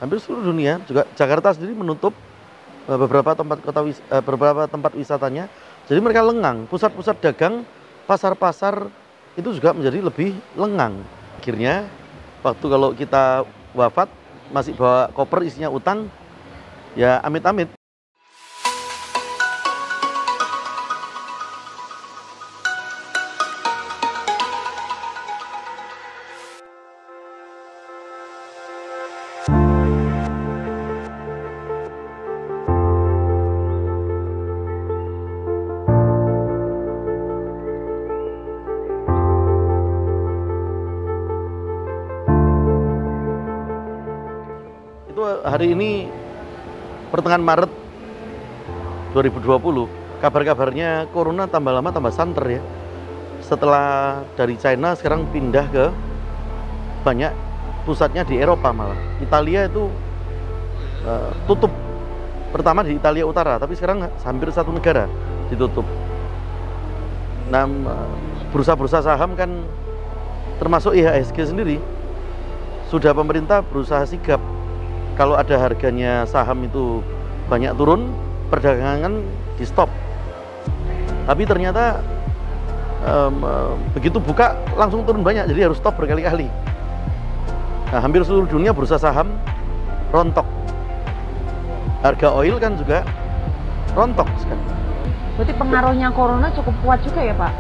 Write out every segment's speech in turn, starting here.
hampir seluruh dunia, juga Jakarta sendiri menutup beberapa tempat wisatanya. Jadi mereka lengang, pusat-pusat dagang, pasar-pasar itu juga menjadi lebih lengang. Akhirnya waktu kalau kita wafat masih bawa koper isinya utang, ya amit-amit. Itu hari ini pertengahan Maret 2020, kabar-kabarnya corona tambah lama tambah santer ya. Setelah dari China sekarang pindah ke banyak pusatnya di Eropa, malah Italia itu tutup. Pertama di Italia Utara, tapi sekarang hampir satu negara ditutup. Nah, bursa-bursa saham kan termasuk IHSG sendiri sudah pemerintah berusaha sigap. Kalau ada harganya saham itu banyak turun, perdagangan di stop. Tapi ternyata begitu buka langsung turun banyak, jadi harus stop berkali-kali. Nah, hampir seluruh dunia bursa saham rontok. Harga oil kan juga rontok sekarang. Berarti pengaruhnya corona cukup kuat juga ya Pak?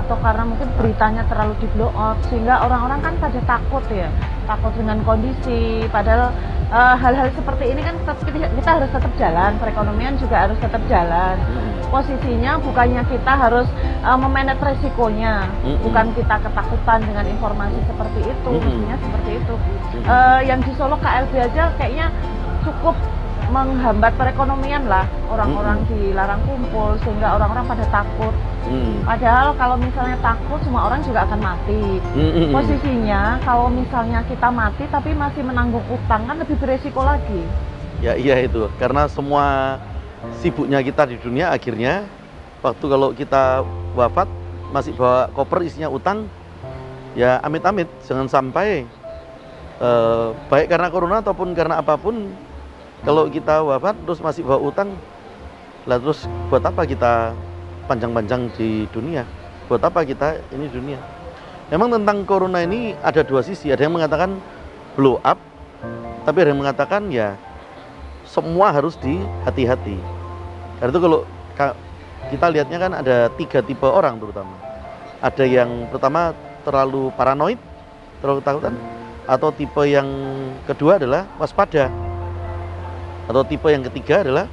Atau karena mungkin beritanya terlalu di blow up sehingga orang-orang kan pada takut ya, takut dengan kondisi. Padahal hal-hal seperti ini kan kita harus tetap jalan, perekonomian juga harus tetap jalan. Posisinya bukannya kita harus memanage resikonya, bukan kita ketakutan dengan informasi seperti itu, mestinya seperti itu. Yang di Solo KLB aja kayaknya cukup menghambat perekonomian lah, orang-orang dilarang kumpul sehingga orang-orang pada takut. Padahal kalau misalnya takut semua orang juga akan mati. Posisinya kalau misalnya kita mati tapi masih menanggung utang kan lebih beresiko lagi. Ya iya itu, karena semua sibuknya kita di dunia akhirnya waktu kalau kita wafat masih bawa koper isinya utang, ya amit-amit jangan sampai baik karena corona ataupun karena apapun, kalau kita wafat terus masih bawa utang, lah terus buat apa kita panjang-panjang di dunia? Buat apa kita ini dunia? Memang tentang corona ini ada dua sisi, ada yang mengatakan blow up, tapi ada yang mengatakan ya semua harus hati-hati. Karena itu kalau kita lihatnya kan ada 3 tipe orang terutama. Ada yang pertama terlalu paranoid, terlalu ketakutan, atau tipe yang kedua adalah waspada, atau tipe yang ketiga adalah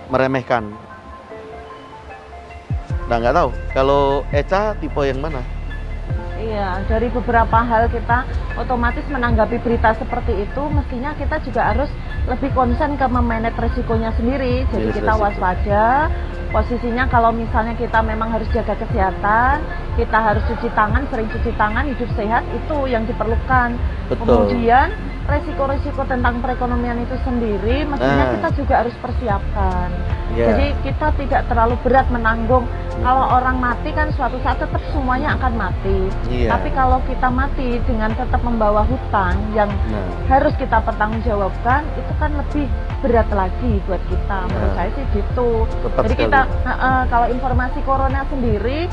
meremehkan. Nah, nggak tahu kalau Eca tipe yang mana? Iya, dari beberapa hal kita otomatis menanggapi berita seperti itu, mestinya kita juga harus lebih konsen ke memanage resikonya sendiri. Jadi Yes, kita waspada. Posisinya kalau misalnya kita memang harus jaga kesehatan, kita harus cuci tangan, sering cuci tangan, hidup sehat, itu yang diperlukan. Betul. Kemudian resiko-resiko tentang perekonomian itu sendiri mestinya kita juga harus persiapkan. Jadi kita tidak terlalu berat menanggung. Kalau orang mati kan suatu saat tetap semuanya akan mati. Tapi kalau kita mati dengan tetap membawa hutang yang harus kita pertanggungjawabkan, itu kan lebih berat lagi buat kita. Menurut saya sih gitu. Jadi kita kalau informasi corona sendiri,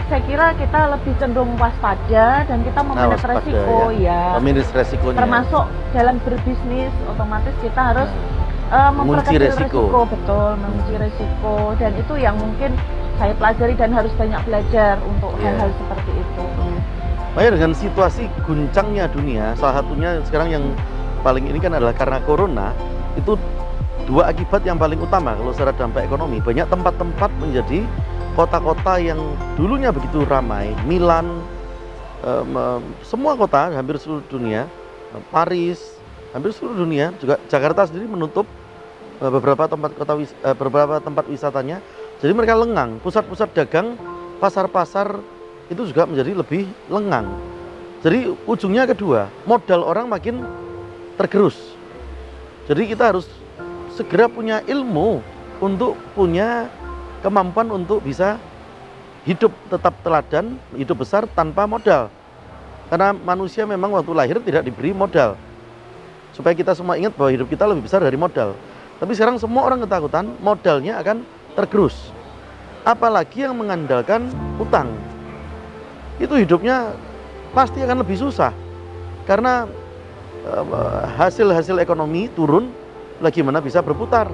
saya kira kita lebih cenderung waspada dan kita memanage resiko ya. Memanage resikonya. Termasuk dalam berbisnis, otomatis kita harus mengunci resiko. Betul, mengunci resiko, dan itu yang mungkin saya pelajari dan harus banyak belajar untuk hal-hal seperti itu. Makanya dengan situasi guncangnya dunia, salah satunya sekarang yang paling ini kan adalah karena corona, itu dua akibat yang paling utama kalau secara dampak ekonomi. Banyak tempat-tempat menjadi kota-kota yang dulunya begitu ramai, Milan, semua kota hampir seluruh dunia, Paris, hampir seluruh dunia, juga Jakarta sendiri menutup beberapa tempat wisatanya. Jadi mereka lengang, pusat-pusat dagang, pasar-pasar itu juga menjadi lebih lengang. Jadi ujungnya kedua, modal orang makin tergerus. Jadi kita harus segera punya ilmu untuk punya kemampuan untuk bisa hidup tetap teladan, hidup besar tanpa modal. Karena manusia memang waktu lahir tidak diberi modal. supaya kita semua ingat bahwa hidup kita lebih besar dari modal. Tapi sekarang semua orang ketakutan modalnya akan tergerus. Apalagi yang mengandalkan utang. Itu hidupnya pasti akan lebih susah. Karena hasil-hasil ekonomi turun, lagi mana bisa berputar.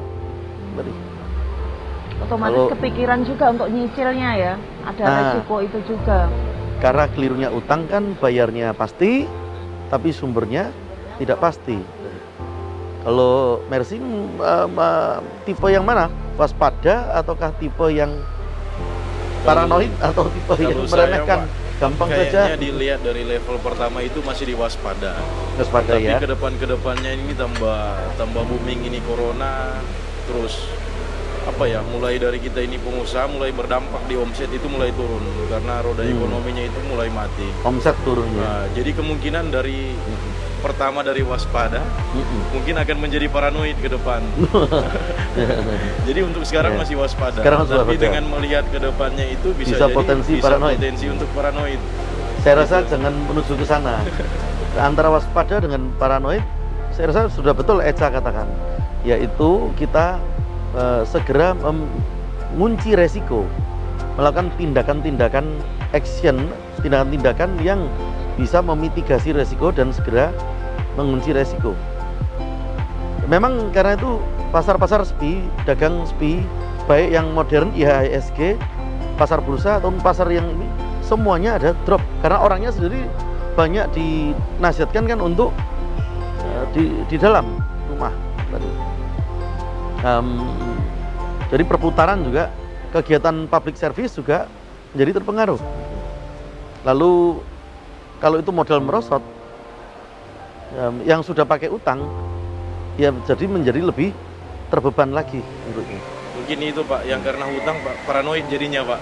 Otomatis kepikiran juga untuk nyicilnya ya. Ada resiko itu juga. Karena kelirunya utang kan bayarnya pasti, tapi sumbernya tidak pasti. Kalau Mercy tipe yang mana? Waspada ataukah tipe yang paranoid atau tipe yang meremehkan? Gampang saja. Kayaknya dilihat dari level pertama itu masih diwaspada. Waspada ya. Tapi kedepannya ini tambah booming ini corona, terus mulai dari kita ini pengusaha mulai berdampak di omset itu mulai turun karena roda ekonominya itu mulai mati. Omset turun ya. Nah, jadi kemungkinan dari pertama dari waspada mungkin akan menjadi paranoid ke depan. Jadi untuk sekarang masih waspada. Tapi dengan melihat ke depannya itu bisa potensi untuk paranoid. Saya rasa jangan menuju ke sana. Antara waspada dengan paranoid, saya rasa sudah betul Eca katakan, yaitu kita segera mengunci resiko, melakukan tindakan-tindakan action, tindakan-tindakan yang bisa memitigasi resiko dan segera mengunci resiko. Memang karena itu pasar-pasar SPI, dagang SPI, baik yang modern IHSG, pasar bursa ataupun pasar yang ini, semuanya ada drop karena orangnya sendiri banyak dinasihatkan kan untuk di dalam rumah tadi. Jadi perputaran juga, kegiatan public service juga menjadi terpengaruh. Lalu kalau itu modal merosot, yang sudah pakai utang, ya menjadi lebih terbeban lagi menurutnya. Mungkin itu Pak, yang karena hutang Pak, paranoid jadinya Pak.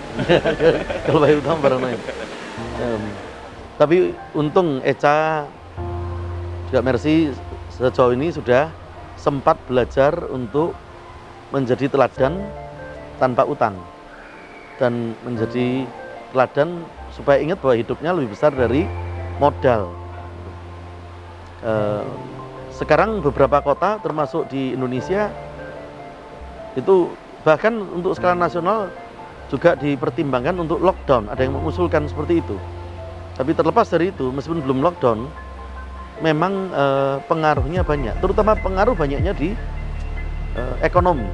Kalau pakai utang paranoid. Tapi untung Eca juga Mercy sejauh ini sudah sempat belajar untuk menjadi teladan tanpa utang dan menjadi teladan supaya ingat bahwa hidupnya lebih besar dari modal. Sekarang beberapa kota termasuk di Indonesia itu bahkan untuk skala nasional juga dipertimbangkan untuk lockdown, ada yang mengusulkan seperti itu. Tapi terlepas dari itu, meskipun belum lockdown, memang pengaruhnya banyak, terutama pengaruh banyaknya di ekonomi.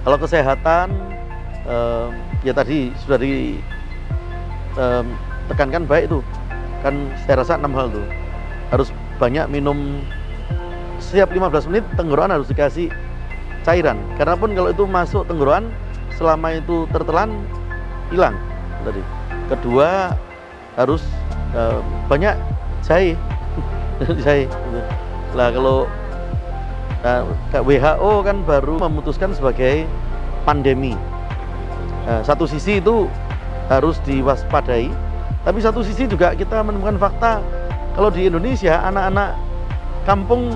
Kalau kesehatan, ya tadi sudah ditekankan baik itu, kan saya rasa 6 hal tuh. Harus banyak minum, setiap 15 menit tenggorokan harus dikasih cairan. Karena pun kalau itu masuk tenggorokan, selama itu tertelan, hilang tadi. Kedua, harus banyak jahe. Jahe. Lah kalau WHO kan baru memutuskan sebagai pandemi. Satu sisi itu harus diwaspadai, tapi satu sisi juga kita menemukan fakta kalau di Indonesia anak-anak kampung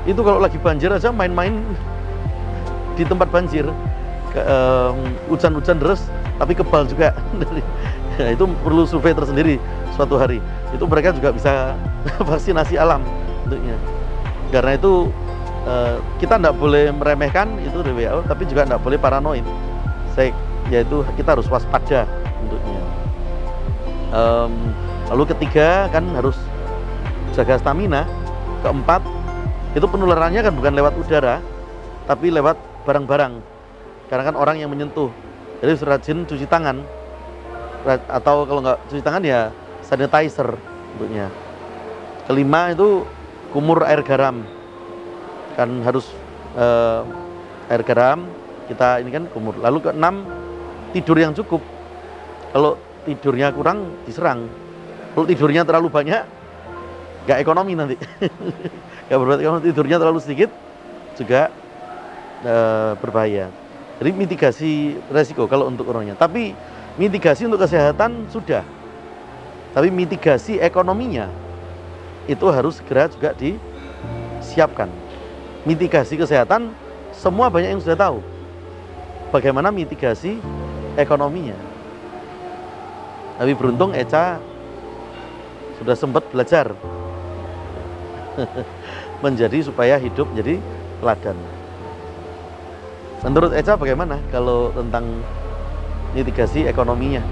itu kalau lagi banjir aja main-main di tempat banjir, hujan-hujan deras tapi kebal juga. Itu perlu survei tersendiri suatu hari. Itu mereka juga bisa vaksinasi alam tentunya. Karena itu kita tidak boleh meremehkan itu dari WHO, tapi juga tidak boleh paranoid. Yaitu kita harus waspada untuknya. Lalu ketiga kan harus jaga stamina. Keempat itu penularannya kan bukan lewat udara, tapi lewat barang-barang. Karena kan orang yang menyentuh. Jadi rajin cuci tangan, atau kalau nggak cuci tangan ya sanitizer untuknya. Kelima itu kumur air garam. Kan harus air garam, kita ini kan kumur. Lalu keenam, tidur yang cukup. Kalau tidurnya kurang, diserang. Kalau tidurnya terlalu banyak, nggak ekonomi nanti. Nggak berbuat ekonomi. Tidurnya terlalu sedikit, juga berbahaya. Jadi mitigasi resiko kalau untuk orangnya. Tapi mitigasi untuk kesehatan sudah. Tapi mitigasi ekonominya, itu harus segera juga disiapkan. Mitigasi kesehatan, semua banyak yang sudah tahu. Bagaimana mitigasi ekonominya. Tapi beruntung Eca sudah sempat belajar. menjadi supaya hidup jadi teladan. Menurut Eca bagaimana kalau tentang mitigasi ekonominya?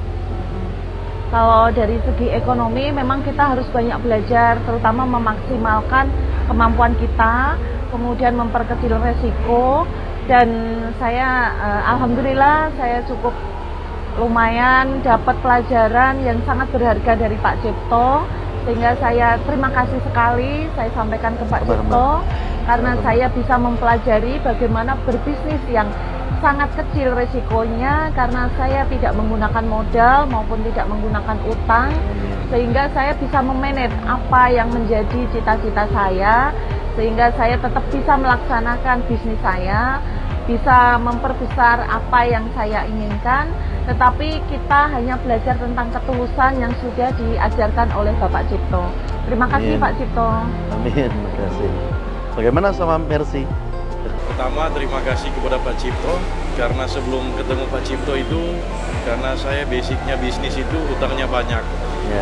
Kalau dari segi ekonomi memang kita harus banyak belajar, terutama memaksimalkan kemampuan kita, kemudian memperkecil resiko. Dan saya alhamdulillah saya cukup lumayan dapat pelajaran yang sangat berharga dari Pak Cipto, sehingga saya terima kasih sekali saya sampaikan ke Pak Cipto karena saya bisa mempelajari bagaimana berbisnis yang sangat kecil resikonya karena saya tidak menggunakan modal maupun tidak menggunakan utang, sehingga saya bisa memanage apa yang menjadi cita-cita saya, sehingga saya tetap bisa melaksanakan bisnis saya, bisa memperbesar apa yang saya inginkan, tetapi kita hanya belajar tentang ketulusan yang sudah diajarkan oleh Bapak Cipto. Terima kasih Pak Cipto. Amin, terima kasih. Bagaimana sama Mercy? Pertama, terima kasih kepada Pak Cipto, karena sebelum ketemu Pak Cipto itu, karena saya basicnya bisnis itu utangnya banyak.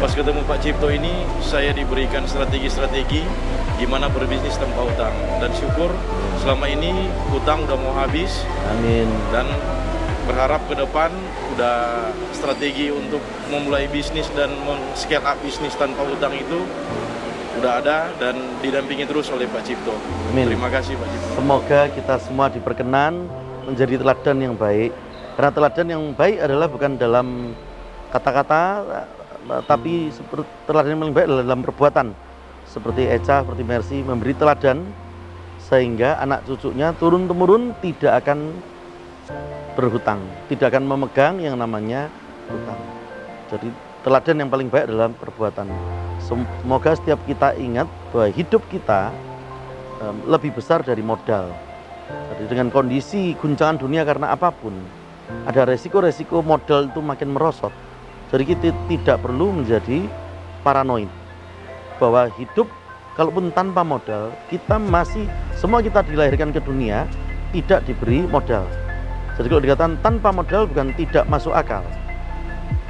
Pas ketemu Pak Cipto ini, saya diberikan strategi-strategi gimana berbisnis tanpa utang. Dan syukur selama ini utang udah mau habis. Amin. Dan berharap ke depan udah strategi untuk memulai bisnis dan scale up bisnis tanpa utang itu udah ada dan didampingi terus oleh Pak Cipto. Amin. Terima kasih Pak Cipto. Semoga kita semua diperkenan menjadi teladan yang baik. Karena teladan yang baik adalah bukan dalam kata-kata, tapi teladan yang paling baik adalah dalam perbuatan. Seperti Eca, seperti Mercy, memberi teladan sehingga anak cucunya turun-temurun tidak akan berhutang, tidak akan memegang yang namanya hutang. Jadi teladan yang paling baik adalah perbuatan. Semoga setiap kita ingat bahwa hidup kita lebih besar dari modal. Jadi dengan kondisi guncangan dunia karena apapun, ada resiko-resiko modal itu makin merosot. Jadi kita tidak perlu menjadi paranoid bahwa hidup kalaupun tanpa modal, kita masih, semua kita dilahirkan ke dunia tidak diberi modal. Jadi kalau dikatakan tanpa modal bukan tidak masuk akal.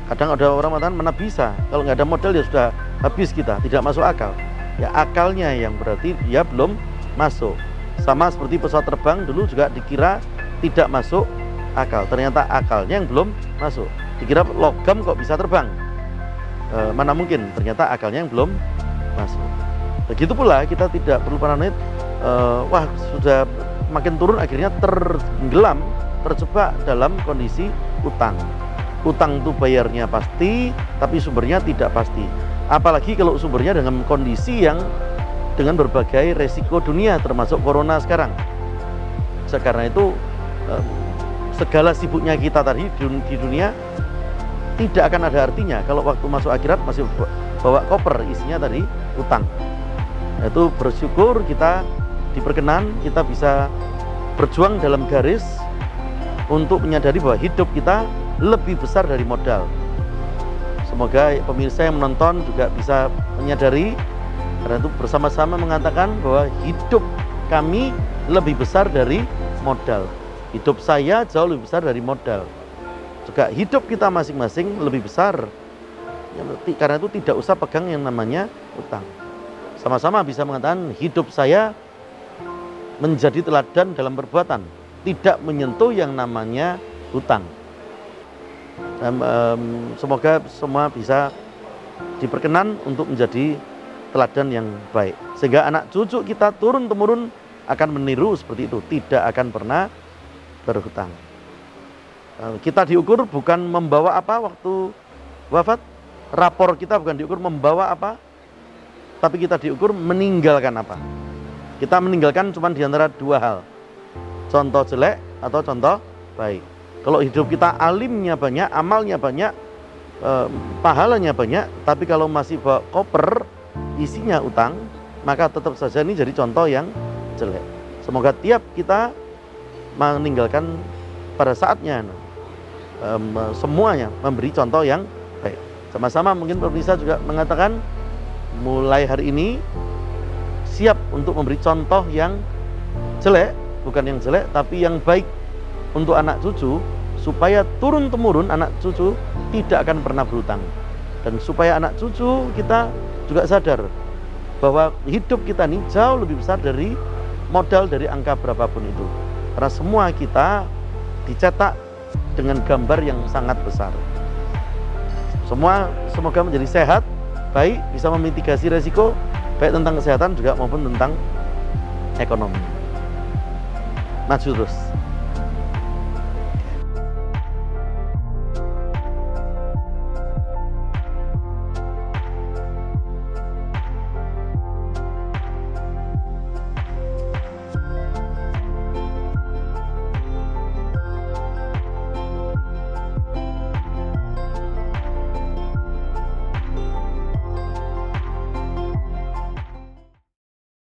Kadang ada orang mengatakan mana bisa, kalau nggak ada modal ya sudah habis kita, tidak masuk akal. Ya akalnya yang berarti dia belum masuk. Sama seperti pesawat terbang dulu juga dikira tidak masuk akal, ternyata akalnya yang belum masuk. Dikira logam kok bisa terbang, mana mungkin, ternyata akalnya yang belum masuk. Begitu pula kita tidak perlu paranoid, wah sudah makin turun akhirnya tenggelam, terjebak dalam kondisi utang. Utang itu bayarnya pasti, tapi sumbernya tidak pasti. Apalagi kalau sumbernya dengan kondisi yang dengan berbagai resiko dunia, termasuk corona sekarang. Karena itu segala sibuknya kita tadi di dunia tidak akan ada artinya kalau waktu masuk akhirat masih bawa koper isinya tadi utang. Itu bersyukur kita diperkenan, kita bisa berjuang dalam garis untuk menyadari bahwa hidup kita lebih besar dari modal. Semoga pemirsa yang menonton juga bisa menyadari, karena itu bersama-sama mengatakan bahwa hidup kami lebih besar dari modal. Hidup saya jauh lebih besar dari modal. Juga hidup kita masing-masing lebih besar. Karena itu tidak usah pegang yang namanya utang. Sama-sama bisa mengatakan hidup saya menjadi teladan dalam perbuatan, tidak menyentuh yang namanya hutang. Semoga semua bisa diperkenan untuk menjadi teladan yang baik, sehingga anak cucu kita turun-temurun akan meniru seperti itu, tidak akan pernah berhutang. Kita diukur bukan membawa apa waktu wafat, rapor kita bukan diukur membawa apa, tapi kita diukur meninggalkan apa. Kita meninggalkan cuma di antara dua hal, contoh jelek atau contoh baik. Kalau hidup kita alimnya banyak, amalnya banyak, pahalanya banyak, tapi kalau masih bawa koper isinya utang, maka tetap saja ini jadi contoh yang jelek. Semoga tiap kita meninggalkan pada saatnya semuanya memberi contoh yang baik. Sama-sama mungkin pemirsa juga mengatakan mulai hari ini siap untuk memberi contoh yang jelek, bukan yang jelek tapi yang baik untuk anak cucu, supaya turun-temurun anak cucu tidak akan pernah berhutang. Dan supaya anak cucu kita juga sadar bahwa hidup kita ini jauh lebih besar dari modal dari angka berapapun itu. Karena semua kita dicetak dengan gambar yang sangat besar. Semua semoga menjadi sehat, baik, bisa memitigasi resiko, baik tentang kesehatan juga maupun tentang ekonomi. Maju terus.